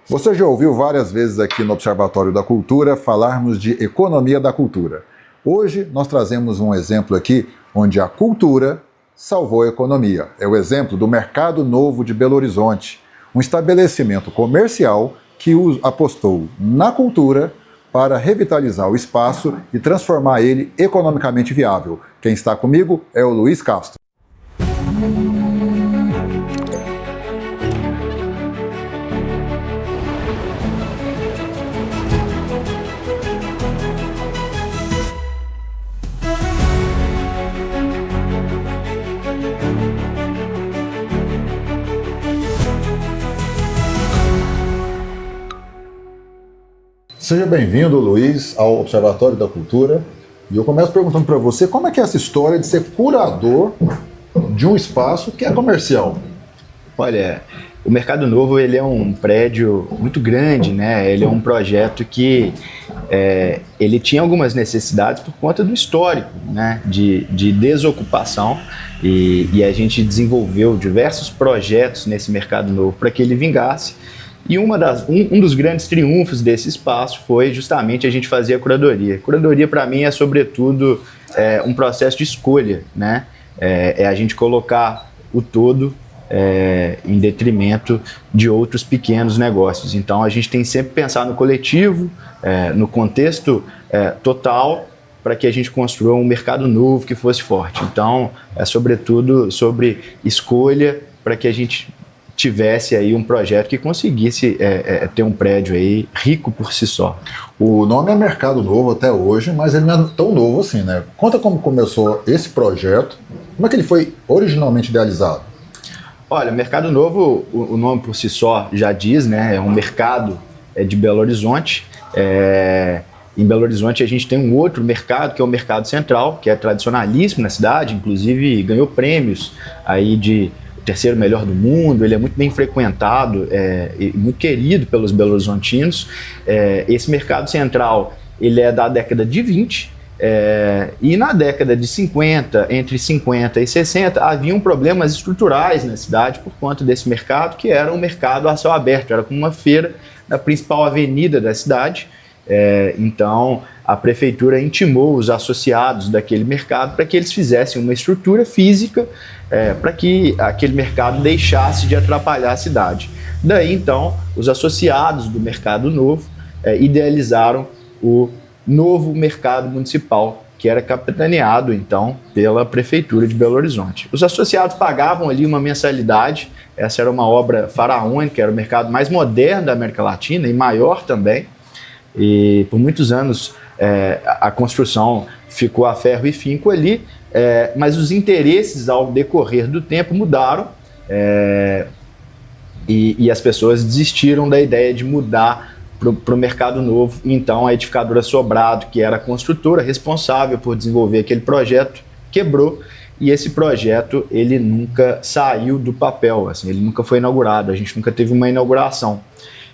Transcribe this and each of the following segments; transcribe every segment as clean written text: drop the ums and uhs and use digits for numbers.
Você já ouviu várias vezes aqui no Observatório da Cultura falarmos de economia da cultura. Hoje nós trazemos um exemplo aqui onde a cultura salvou a economia. É o exemplo do Mercado Novo de Belo Horizonte, um estabelecimento comercial que apostou na cultura para revitalizar o espaço e transformar ele economicamente viável. Quem está comigo é o Luiz Castro. Seja bem-vindo, Luiz, ao Observatório da Cultura. E eu começo perguntando para você como é que é essa história de ser curador de um espaço que é comercial. Olha, o Mercado Novo ele é um prédio muito grande, né? Ele é um projeto que ele tinha algumas necessidades por conta do histórico, né? de desocupação e a gente desenvolveu diversos projetos nesse Mercado Novo para que ele vingasse. E um dos grandes triunfos desse espaço foi justamente a gente fazer a curadoria. Curadoria, para mim, é, sobretudo, um processo de escolha, né? É a gente colocar o todo em detrimento de outros pequenos negócios. Então, a gente tem sempre que pensar no coletivo, no contexto total, para que a gente construa um mercado novo que fosse forte. Então, é sobretudo sobre escolha para que a gente tivesse aí um projeto que conseguisse ter um prédio aí rico por si só. O nome é Mercado Novo até hoje, mas ele não é tão novo assim, né? Conta como começou esse projeto, como é que ele foi originalmente idealizado? Olha, Mercado Novo, o nome por si só já diz, né? É um mercado de Belo Horizonte. Em Belo Horizonte a gente tem um outro mercado, que é o Mercado Central, que é tradicionalíssimo na cidade, inclusive ganhou prêmios aí de terceiro melhor do mundo. Ele é muito bem frequentado e muito querido pelos belo-horizontinos. Esse Mercado Central ele é da década de 20 e na década de 50, entre 50 e 60, haviam problemas estruturais na cidade por conta desse mercado, que era um mercado a céu aberto, era como uma feira na principal avenida da cidade. Então a prefeitura intimou os associados daquele mercado para que eles fizessem uma estrutura física para que aquele mercado deixasse de atrapalhar a cidade. Daí então os associados do Mercado Novo idealizaram o novo mercado municipal, que era capitaneado então pela prefeitura de Belo Horizonte. Os associados pagavam ali uma mensalidade. Essa era uma obra faraônica, era o mercado mais moderno da América Latina e maior também. E por muitos anos a construção ficou a ferro e finco ali, mas os interesses ao decorrer do tempo mudaram e as pessoas desistiram da ideia de mudar para o Mercado Novo. Então a edificadora Sobrado, que era a construtora responsável por desenvolver aquele projeto, quebrou, e esse projeto ele nunca saiu do papel, assim, ele nunca foi inaugurado, a gente nunca teve uma inauguração.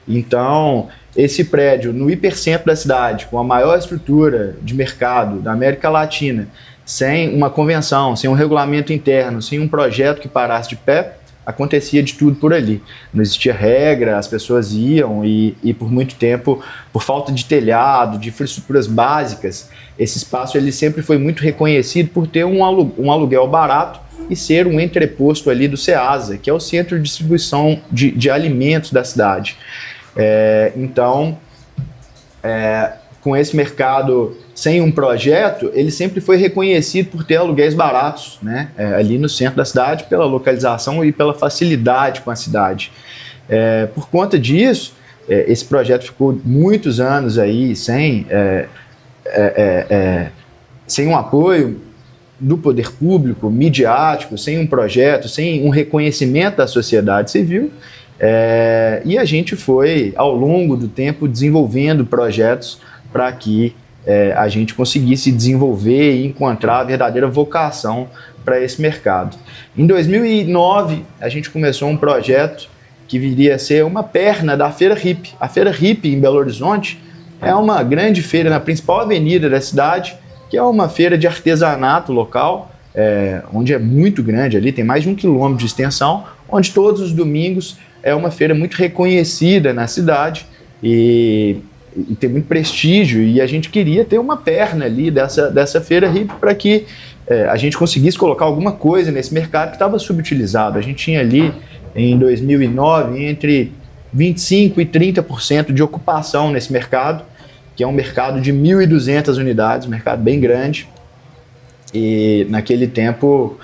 Então, esse prédio no hipercentro da cidade, com a maior estrutura de mercado da América Latina, sem uma convenção, sem um regulamento interno, sem um projeto que parasse de pé, acontecia de tudo por ali. Não existia regra, as pessoas iam e por muito tempo, por falta de telhado, de infraestruturas básicas, esse espaço ele sempre foi muito reconhecido por ter um aluguel barato e ser um entreposto ali do Ceasa, que é o centro de distribuição de alimentos da cidade. Então, com esse mercado sem um projeto, ele sempre foi reconhecido por ter aluguéis baratos, né? Ali no centro da cidade, pela localização e pela facilidade com a cidade. Por conta disso, esse projeto ficou muitos anos aí sem um apoio do poder público, midiático, sem um projeto, sem um reconhecimento da sociedade civil. E a gente foi, ao longo do tempo, desenvolvendo projetos para que a gente conseguisse desenvolver e encontrar a verdadeira vocação para esse mercado. Em 2009, a gente começou um projeto que viria a ser uma perna da Feira Hippie. A Feira Hippie, em Belo Horizonte, é uma grande feira na principal avenida da cidade, que é uma feira de artesanato local, onde é muito grande ali, tem mais de 1 quilômetro de extensão, onde todos os domingos é uma feira muito reconhecida na cidade e tem muito prestígio, e a gente queria ter uma perna ali dessa feira RIP para que a gente conseguisse colocar alguma coisa nesse mercado que estava subutilizado. A gente tinha ali, em 2009, entre 25% e 30% de ocupação nesse mercado, que é um mercado de 1.200 unidades, um mercado bem grande. E naquele tempo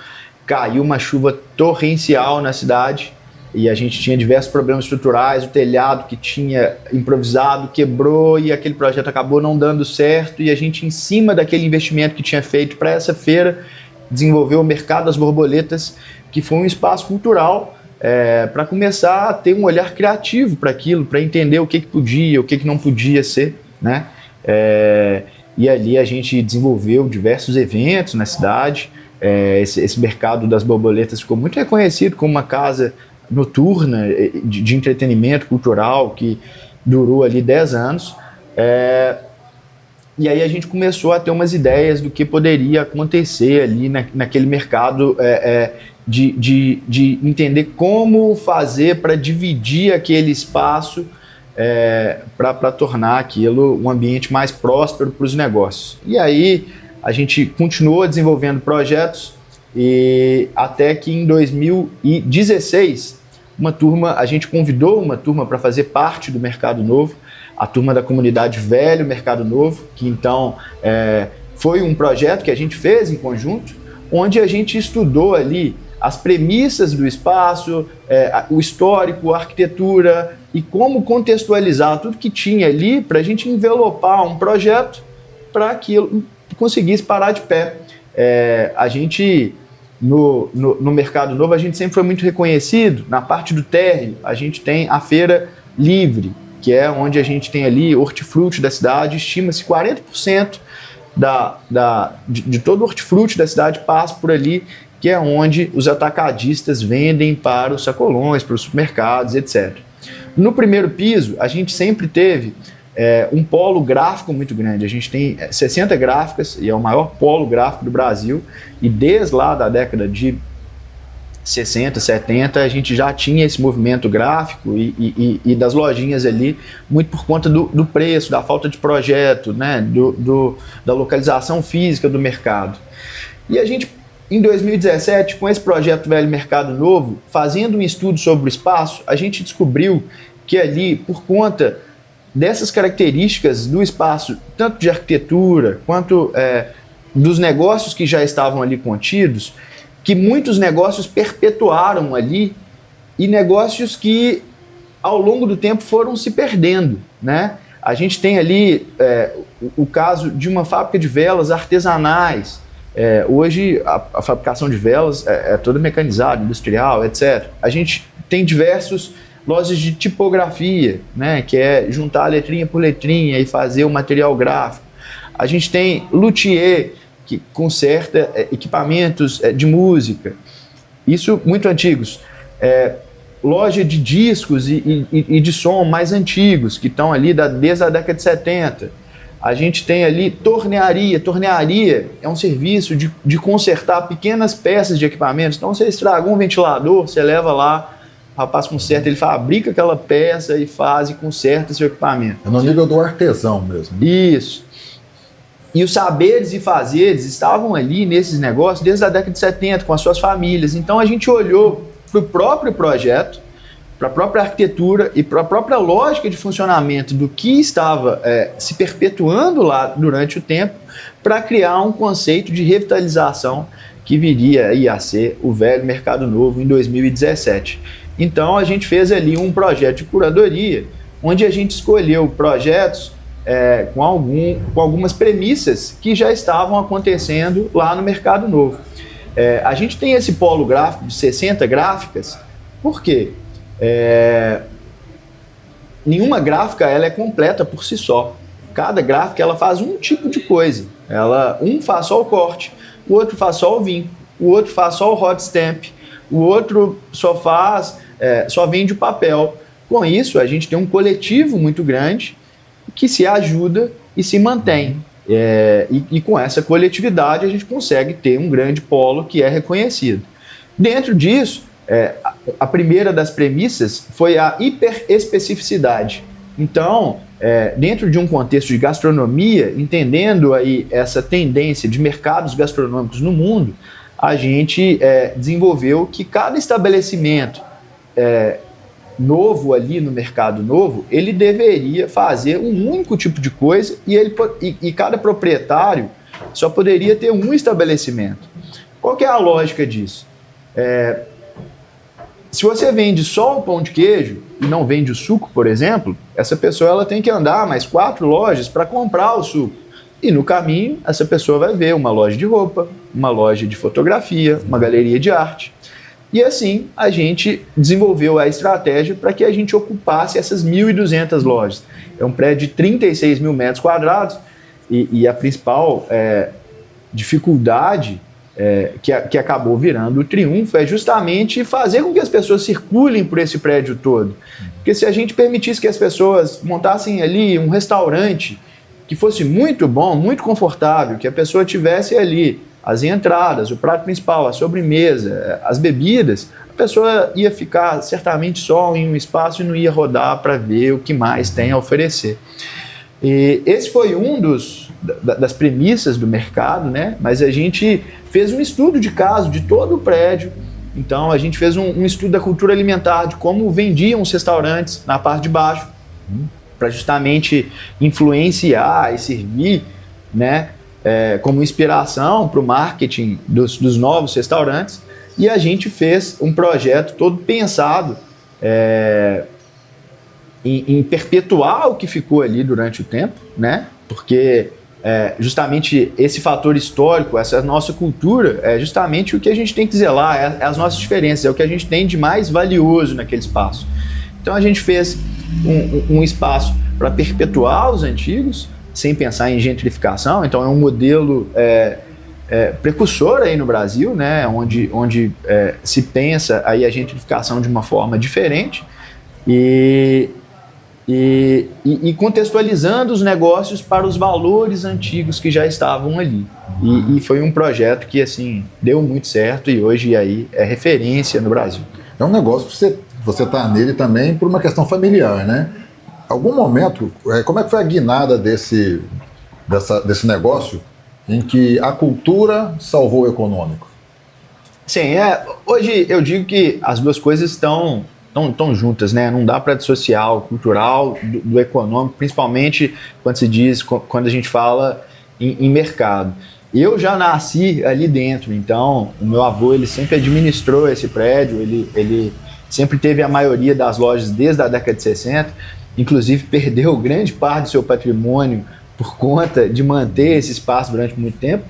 caiu uma chuva torrencial na cidade e a gente tinha diversos problemas estruturais, o telhado que tinha improvisado quebrou e aquele projeto acabou não dando certo, e a gente, em cima daquele investimento que tinha feito para essa feira, desenvolveu o Mercado das Borboletas, que foi um espaço cultural para começar a ter um olhar criativo para aquilo, para entender o que podia, o que não podia ser, né? E ali a gente desenvolveu diversos eventos na cidade. Esse mercado das borboletas ficou muito reconhecido como uma casa noturna de entretenimento cultural que durou ali 10 anos. E aí a gente começou a ter umas ideias do que poderia acontecer ali naquele mercado, de entender como fazer para dividir aquele espaço para tornar aquilo um ambiente mais próspero para os negócios. E aí a gente continuou desenvolvendo projetos, e até que em 2016 a gente convidou uma turma para fazer parte do Mercado Novo, a turma da comunidade Velho Mercado Novo, que então foi um projeto que a gente fez em conjunto, onde a gente estudou ali as premissas do espaço, o histórico, a arquitetura, e como contextualizar tudo que tinha ali para a gente envelopar um projeto para que ele conseguisse parar de pé. A gente, no Mercado Novo, a gente sempre foi muito reconhecido. Na parte do térreo, a gente tem a Feira Livre, que é onde a gente tem ali hortifruti da cidade. Estima-se 40% de todo o hortifruti da cidade passa por ali, que é onde os atacadistas vendem para os sacolões, para os supermercados, etc. No primeiro piso, a gente sempre teve um polo gráfico muito grande. A gente tem 60 gráficas, e é o maior polo gráfico do Brasil, e desde lá da década de 60, 70, a gente já tinha esse movimento gráfico e das lojinhas ali, muito por conta do preço, da falta de projeto, né, da localização física do mercado. E a gente, em 2017, com esse projeto Velho Mercado Novo, fazendo um estudo sobre o espaço, a gente descobriu que ali, por conta dessas características do espaço, tanto de arquitetura quanto dos negócios que já estavam ali contidos, que muitos negócios perpetuaram ali, e negócios que ao longo do tempo foram se perdendo, né? A gente tem ali o caso de uma fábrica de velas artesanais. Hoje a fabricação de velas é toda mecanizada, industrial, etc. A gente tem diversos lojas de tipografia, né, que é juntar letrinha por letrinha e fazer o material gráfico. A gente tem luthier, que conserta equipamentos de música, isso muito antigos. Loja de discos e de som mais antigos, que estão ali desde a década de 70. A gente tem ali tornearia. Tornearia é um serviço de consertar pequenas peças de equipamentos. Então, você estragou um ventilador, você leva lá, o rapaz conserta, ele fabrica aquela peça e faz e conserta seu equipamento. É no nível do artesão mesmo. Isso. E os saberes e fazeres estavam ali nesses negócios desde a década de 70, com as suas famílias. Então a gente olhou para o próprio projeto, para a própria arquitetura e para a própria lógica de funcionamento do que estava se perpetuando lá durante o tempo, para criar um conceito de revitalização que viria aí a ser o Velho Mercado Novo em 2017. Então a gente fez ali um projeto de curadoria, onde a gente escolheu projetos com algumas premissas que já estavam acontecendo lá no Mercado Novo. A gente tem esse polo gráfico de 60 gráficas, por quê? Nenhuma gráfica ela é completa por si só. Cada gráfica ela faz um tipo de coisa. Um faz só o corte, o outro faz só o vinco, o outro faz só o hot stamp, o outro só vende o papel. Com isso, a gente tem um coletivo muito grande que se ajuda e se mantém. E com essa coletividade a gente consegue ter um grande polo que é reconhecido. Dentro disso, a primeira das premissas foi a hiperespecificidade. Então, dentro de um contexto de gastronomia, entendendo aí essa tendência de mercados gastronômicos no mundo, a gente desenvolveu que cada estabelecimento novo ali no mercado novo, ele deveria fazer um único tipo de coisa e cada proprietário só poderia ter um estabelecimento. Qual que é a lógica disso? Se você vende só o pão de queijo e não vende o suco, por exemplo, essa pessoa ela tem que andar mais 4 lojas para comprar o suco. E no caminho, essa pessoa vai ver uma loja de roupa, uma loja de fotografia, uma galeria de arte. E assim, a gente desenvolveu a estratégia para que a gente ocupasse essas 1.200 lojas. É um prédio de 36 mil metros quadrados e a principal dificuldade que acabou virando o triunfo é justamente fazer com que as pessoas circulem por esse prédio todo. Porque se a gente permitisse que as pessoas montassem ali um restaurante que fosse muito bom, muito confortável, que a pessoa tivesse ali as entradas, o prato principal, a sobremesa, as bebidas, a pessoa ia ficar certamente só em um espaço e não ia rodar para ver o que mais tem a oferecer. E esse foi um das premissas do mercado, né? Mas a gente fez um estudo de caso de todo o prédio. Então a gente fez um estudo da cultura alimentar, de como vendiam os restaurantes na parte de baixo, para justamente influenciar e servir, né, como inspiração para o marketing dos novos restaurantes. E a gente fez um projeto todo pensado em perpetuar o que ficou ali durante o tempo, né? Porque justamente esse fator histórico, essa nossa cultura, é justamente o que a gente tem que zelar, as nossas diferenças, é o que a gente tem de mais valioso naquele espaço. Então a gente fez um espaço para perpetuar os antigos, sem pensar em gentrificação. Então é um modelo precursor aí no Brasil, né? onde se pensa aí a gentrificação de uma forma diferente e contextualizando os negócios para os valores antigos que já estavam ali. E foi um projeto que assim deu muito certo e hoje aí é referência no Brasil. É um negócio que você está nele também por uma questão familiar, né? Algum momento, como é que foi a guinada desse negócio em que a cultura salvou o econômico? Sim, hoje eu digo que as duas coisas estão juntas, né? Não dá para dissociar o cultural do econômico, principalmente quando a gente fala em mercado. Eu já nasci ali dentro, então o meu avô ele sempre administrou esse prédio, ele sempre teve a maioria das lojas desde a década de 60, inclusive perdeu grande parte do seu patrimônio por conta de manter esse espaço durante muito tempo.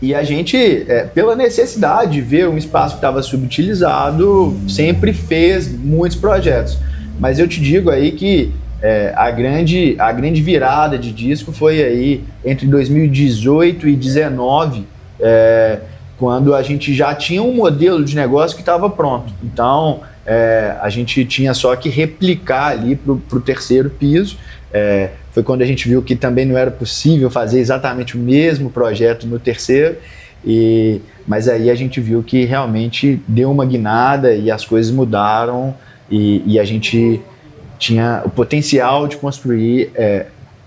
E a gente, pela necessidade de ver um espaço que estava subutilizado, sempre fez muitos projetos. Mas eu te digo aí que a grande virada de disco foi aí entre 2018 e 2019, quando a gente já tinha um modelo de negócio que estava pronto. Então, a gente tinha só que replicar ali para o terceiro piso. Foi quando a gente viu que também não era possível fazer exatamente o mesmo projeto no terceiro, mas aí a gente viu que realmente deu uma guinada e as coisas mudaram e a gente tinha o potencial de construir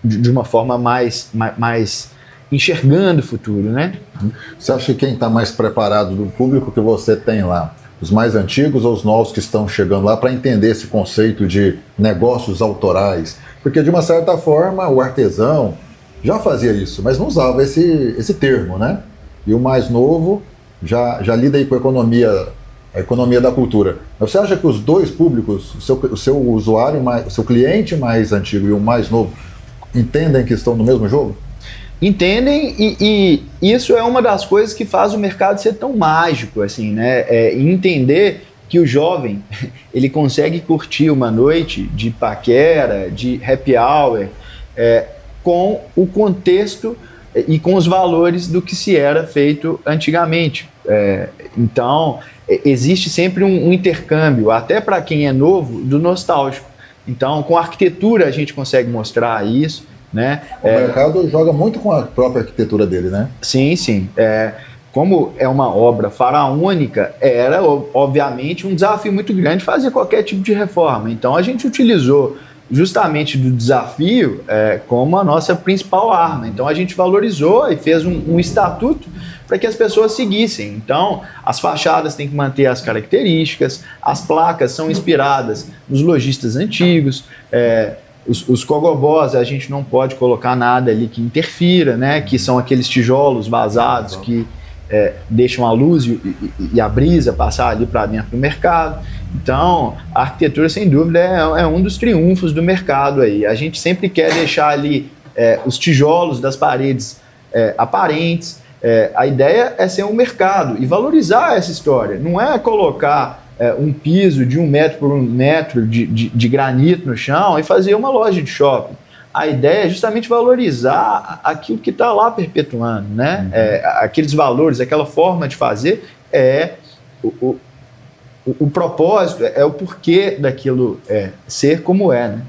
de uma forma mais enxergando o futuro, né? Você acha que quem está mais preparado do público que você tem lá, os mais antigos ou os novos que estão chegando lá, para entender esse conceito de negócios autorais? Porque, de uma certa forma, o artesão já fazia isso, mas não usava esse termo, né? E o mais novo já lida aí com a economia da cultura. Mas você acha que os dois públicos, o seu usuário, o seu cliente mais antigo e o mais novo, entendem que estão no mesmo jogo? Entendem, e isso é uma das coisas que faz o mercado ser tão mágico, assim, né? Entender que o jovem ele consegue curtir uma noite de paquera, de happy hour, com o contexto e com os valores do que se era feito antigamente. Então, existe sempre um intercâmbio, até para quem é novo, do nostálgico. Então, com a arquitetura a gente consegue mostrar isso, né? O mercado joga muito com a própria arquitetura dele, né? Sim, sim. como é uma obra faraônica, era, obviamente, um desafio muito grande fazer qualquer tipo de reforma. Então, a gente utilizou justamente do desafio como a nossa principal arma. Então, a gente valorizou e fez um estatuto para que as pessoas seguissem. Então, as fachadas têm que manter as características, as placas são inspiradas nos lojistas antigos, os cogobós, a gente não pode colocar nada ali que interfira, né? Que são aqueles tijolos vazados que deixam a luz e a brisa passar ali para dentro do mercado. Então, a arquitetura, sem dúvida, é um dos triunfos do mercado aí. A gente sempre quer deixar ali os tijolos das paredes aparentes. A ideia é ser um mercado e valorizar essa história. Não é colocar um piso de 1 metro por 1 metro de granito no chão e fazer uma loja de shopping. A ideia é justamente valorizar aquilo que está lá perpetuando, né? Aqueles valores, aquela forma de fazer o propósito, é o porquê daquilo ser como é, né?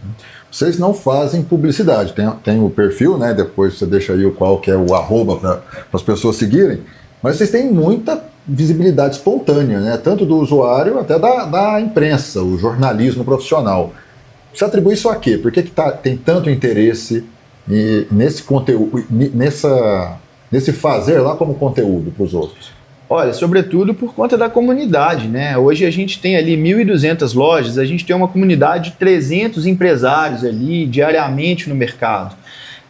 Vocês não fazem publicidade, tem o perfil, né? Depois você deixa aí qual que é o arroba para as pessoas seguirem, mas vocês têm muita visibilidade espontânea, né? Tanto do usuário até da imprensa, o jornalismo profissional. Você atribui isso a quê? Por que tem tanto interesse nesse conteúdo, nesse fazer lá como conteúdo para os outros? Olha, sobretudo por conta da comunidade, né? Hoje a gente tem ali 1.200 lojas, a gente tem uma comunidade de 300 empresários ali diariamente no mercado.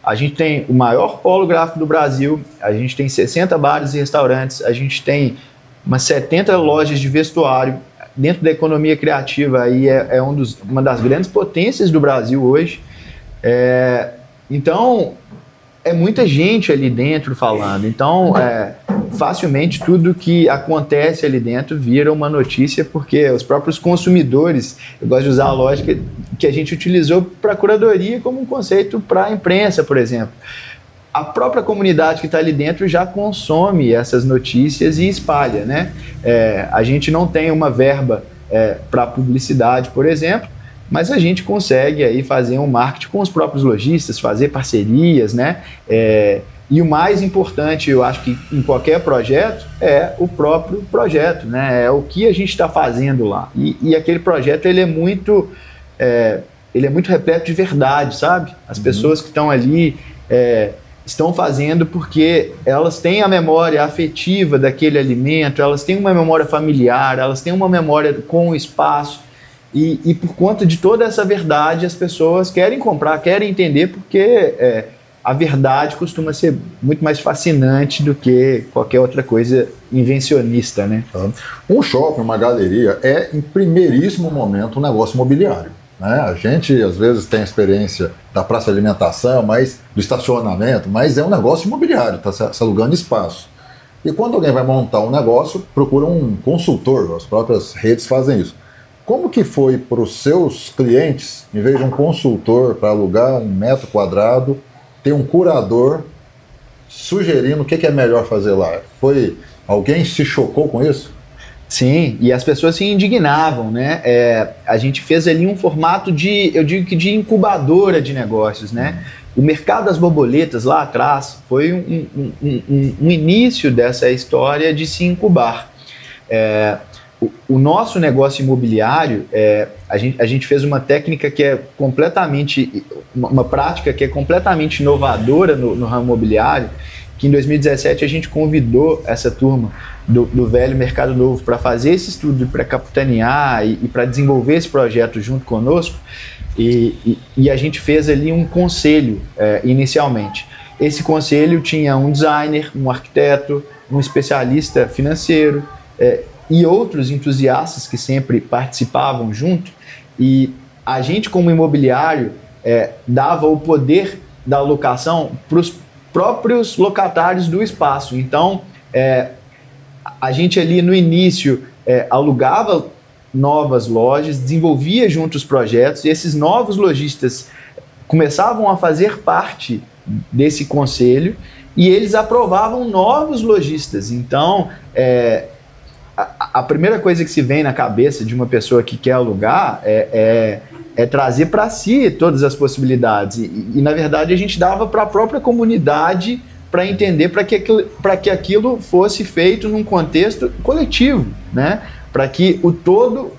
A gente tem o maior polo gráfico do Brasil, a gente tem 60 bares e restaurantes, a gente tem umas 70 lojas de vestuário. Dentro da economia criativa, aí uma das grandes potências do Brasil hoje. Então, é muita gente ali dentro falando. Então, facilmente tudo que acontece ali dentro vira uma notícia, porque os próprios consumidores, eu gosto de usar a lógica que a gente utilizou para a curadoria como um conceito para a imprensa, por exemplo. A própria comunidade que está ali dentro já consome essas notícias e espalha, né? A gente não tem uma verba para publicidade, por exemplo, mas a gente consegue aí fazer um marketing com os próprios lojistas, fazer parcerias, né? E o mais importante, eu acho que em qualquer projeto, é o próprio projeto, né? É o que a gente está fazendo lá. E aquele projeto, ele é muito repleto de verdade, sabe? As pessoas que estão ali estão fazendo porque elas têm a memória afetiva daquele alimento, elas têm uma memória familiar, elas têm uma memória com o espaço. E por conta de toda essa verdade, as pessoas querem comprar, querem entender, porque a verdade costuma ser muito mais fascinante do que qualquer outra coisa invencionista, né? Um shopping, uma galeria, em primeiríssimo momento um negócio imobiliário, né? A gente às vezes tem a experiência da praça de alimentação, do estacionamento, mas é um negócio imobiliário, está se alugando espaço. E quando alguém vai montar um negócio, procura um consultor, as próprias redes fazem isso. Como que foi para os seus clientes, em vez de um consultor para alugar 1 metro quadrado, ter um curador sugerindo o que é melhor fazer lá? Alguém se chocou com isso? Sim, e as pessoas se indignavam, né? A gente fez ali um formato eu digo que de incubadora de negócios, né? O mercado das borboletas lá atrás foi um início dessa história de se incubar. O nosso negócio imobiliário, a gente fez uma técnica que é completamente, uma prática que é completamente inovadora no ramo imobiliário, que em 2017 a gente convidou essa turma do velho Mercado Novo para fazer esse estudo, para capitanear e para desenvolver esse projeto junto conosco, e a gente fez ali um conselho inicialmente. Esse conselho tinha um designer, um arquiteto, um especialista financeiro, e outros entusiastas que sempre participavam junto, e a gente, como imobiliário, dava o poder da locação para os próprios locatários do espaço. Então, a gente ali no início alugava novas lojas, desenvolvia junto os projetos, e esses novos lojistas começavam a fazer parte desse conselho, e eles aprovavam novos lojistas. Então, a primeira coisa que se vem na cabeça de uma pessoa que quer alugar é trazer para si todas as possibilidades. E, na verdade, a gente dava para a própria comunidade para entender para que aquilo fosse feito num contexto coletivo, né? Para que o todo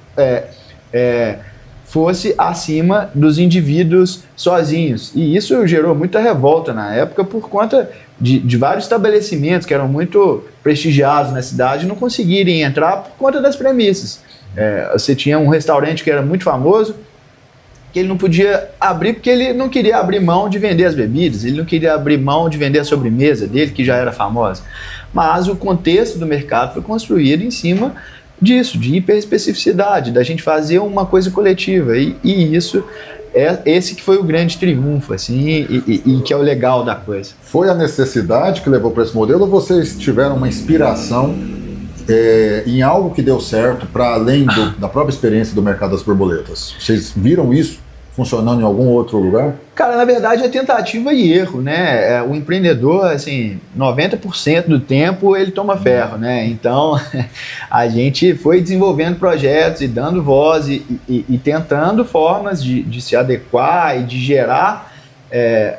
fosse acima dos indivíduos sozinhos. E isso gerou muita revolta na época por conta de vários estabelecimentos que eram muito prestigiados na cidade não conseguirem entrar por conta das premissas. Você tinha um restaurante que era muito famoso, que ele não podia abrir porque ele não queria abrir mão de vender as bebidas, ele não queria abrir mão de vender a sobremesa dele, que já era famosa. Mas o contexto do mercado foi construído em cima disso, de hiperespecificidade, da gente fazer uma coisa coletiva. E isso esse que foi o grande triunfo, assim, e que é o legal da coisa. Foi a necessidade que levou para esse modelo ou vocês tiveram uma inspiração em algo que deu certo para além da própria experiência do mercado das borboletas? Vocês viram isso funcionando em algum outro lugar? Cara, na verdade é tentativa e erro, né? O empreendedor, assim, 90% do tempo ele toma ferro, né? Então a gente foi desenvolvendo projetos e dando voz e tentando formas de se adequar e de gerar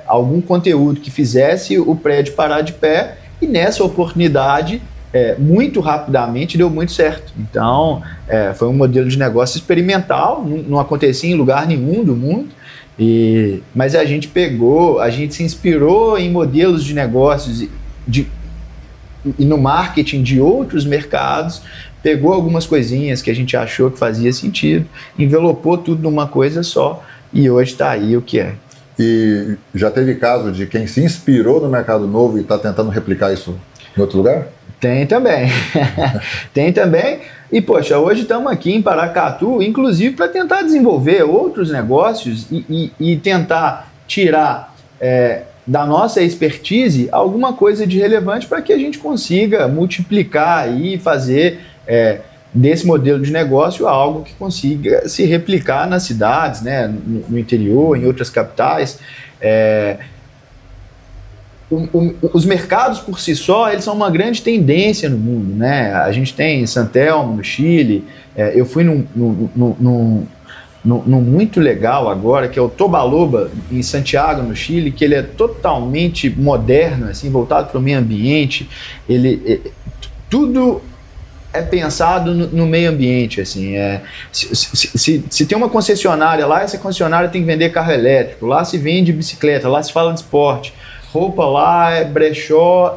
algum conteúdo que fizesse o prédio parar de pé, e nessa oportunidade muito rapidamente deu muito certo. Então foi um modelo de negócio experimental, não acontecia em lugar nenhum do mundo, mas a gente se inspirou em modelos de negócios e no marketing de outros mercados, pegou algumas coisinhas que a gente achou que fazia sentido, envelopou tudo numa coisa só, e hoje está aí o que é. E já teve caso de quem se inspirou no mercado novo e está tentando replicar isso em outro lugar? Tem também. Tem também. E, poxa, hoje estamos aqui em Paracatu, inclusive para tentar desenvolver outros negócios e tentar tirar da nossa expertise alguma coisa de relevante para que a gente consiga multiplicar e fazer desse modelo de negócio algo que consiga se replicar nas cidades, né, no interior, em outras capitais. Os mercados por si só, eles são uma grande tendência no mundo, né? A gente tem San Telmo no Chile, eu fui num muito legal agora, que é o Tobaloba, em Santiago, no Chile, que ele é totalmente moderno, assim, voltado para o meio ambiente. Tudo é pensado no meio ambiente, assim. Se tem uma concessionária lá, essa concessionária tem que vender carro elétrico, lá se vende bicicleta, lá se fala de esporte. Roupa lá, brechó,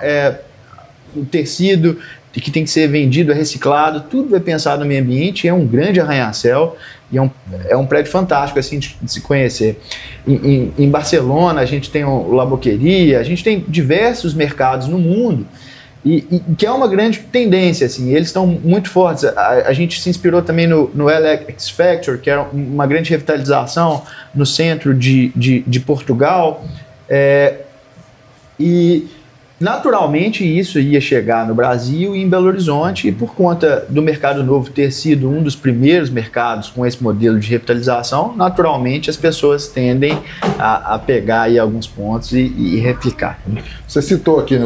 o tecido que tem que ser vendido, reciclado, tudo é pensado no meio ambiente, é um grande arranha-céu e é um prédio fantástico assim, de se conhecer. Em Barcelona a gente tem o La Boqueria, a gente tem diversos mercados no mundo e que é uma grande tendência, assim, eles estão muito fortes. A gente se inspirou também no LX Factor, que era uma grande revitalização no centro de Portugal. E naturalmente isso ia chegar no Brasil e em Belo Horizonte, e por conta do Mercado Novo ter sido um dos primeiros mercados com esse modelo de revitalização, naturalmente as pessoas tendem a pegar aí alguns pontos e replicar. Você citou aqui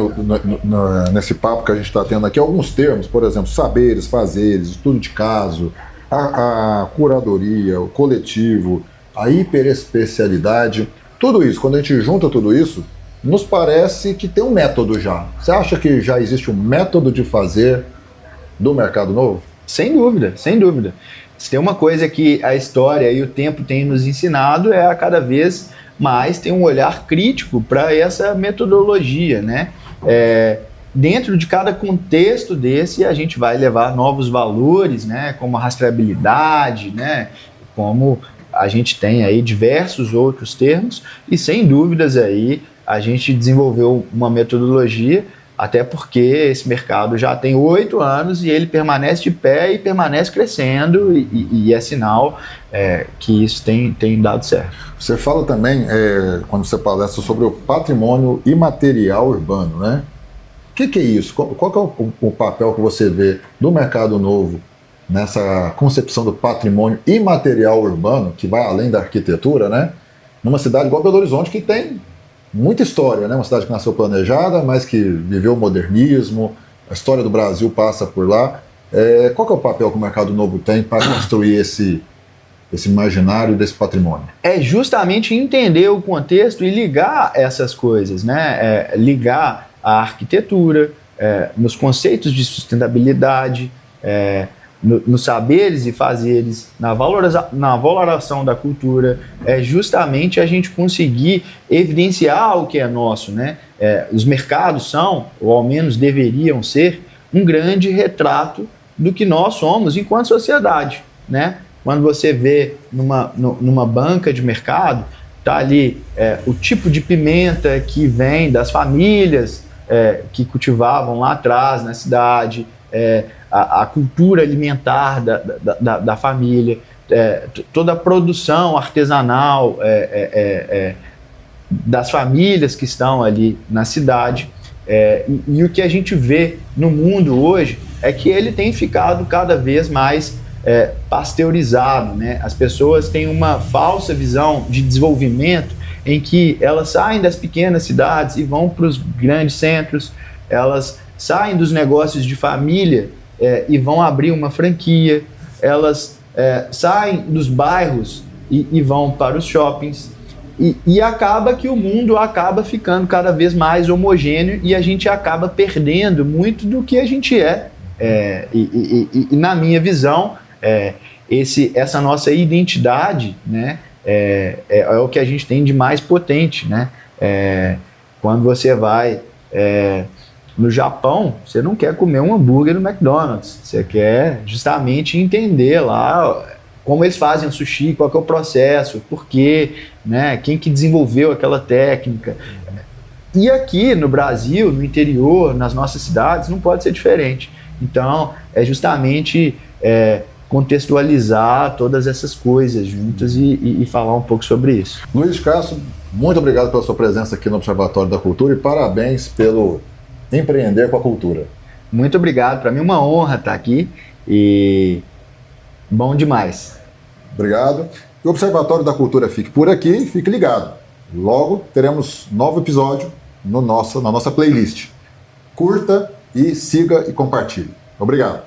nesse papo que a gente está tendo aqui alguns termos, por exemplo, saberes, fazeres, estudo de caso, a curadoria, o coletivo, a hiperespecialidade, tudo isso, quando a gente junta tudo isso, nos parece que tem um método já. Você acha que já existe um método de fazer do mercado novo? Sem dúvida, sem dúvida. Se tem uma coisa que a história e o tempo têm nos ensinado é a cada vez mais ter um olhar crítico para essa metodologia, né? Dentro de cada contexto desse, a gente vai levar novos valores, né? Como a rastreabilidade, né? Como a gente tem aí diversos outros termos e sem dúvidas aí a gente desenvolveu uma metodologia, até porque esse mercado já tem 8 anos e ele permanece de pé e permanece crescendo e é sinal que isso tem dado certo. Você fala também, quando você palestra, sobre o patrimônio imaterial urbano, né? O que é isso? Qual que é o papel que você vê do mercado novo nessa concepção do patrimônio imaterial urbano, que vai além da arquitetura, né? Numa cidade igual Belo Horizonte, que tem muita história, né? Uma cidade que nasceu planejada, mas que viveu o modernismo, a história do Brasil passa por lá. Qual que é o papel que o mercado novo tem para construir esse imaginário desse patrimônio? É justamente entender o contexto e ligar essas coisas, né? Ligar a arquitetura, nos conceitos de sustentabilidade, nos saberes e fazeres, na valoração da cultura, justamente a gente conseguir evidenciar o que é nosso, né? Os mercados são, ou ao menos deveriam ser, um grande retrato do que nós somos enquanto sociedade, né? Quando você vê numa banca de mercado, tá ali o tipo de pimenta que vem das famílias que cultivavam lá atrás na cidade, a cultura alimentar da família, toda a produção artesanal das famílias que estão ali na cidade. E o que a gente vê no mundo hoje é que ele tem ficado cada vez mais pasteurizado, né? As pessoas têm uma falsa visão de desenvolvimento em que elas saem das pequenas cidades e vão para os grandes centros, elas saem dos negócios de família e vão abrir uma franquia, elas saem dos bairros e vão para os shoppings, e acaba que o mundo acaba ficando cada vez mais homogêneo e a gente acaba perdendo muito do que a gente e na minha visão, essa nossa identidade, né, é o que a gente tem de mais potente, né? Quando você vai no Japão, você não quer comer um hambúrguer no McDonald's, você quer justamente entender lá como eles fazem o sushi, qual que é o processo, por quê, né? Quem que desenvolveu aquela técnica. E aqui no Brasil, no interior, nas nossas cidades, não pode ser diferente. Então, é justamente contextualizar todas essas coisas juntas e falar um pouco sobre isso. Luiz Castro, muito obrigado pela sua presença aqui no Observatório da Cultura e parabéns pelo empreender com a cultura. Muito obrigado, para mim é uma honra estar aqui e bom demais. Obrigado. E o Observatório da Cultura fique por aqui, fique ligado. Logo teremos novo episódio na nossa playlist. Curta e siga e compartilhe. Obrigado.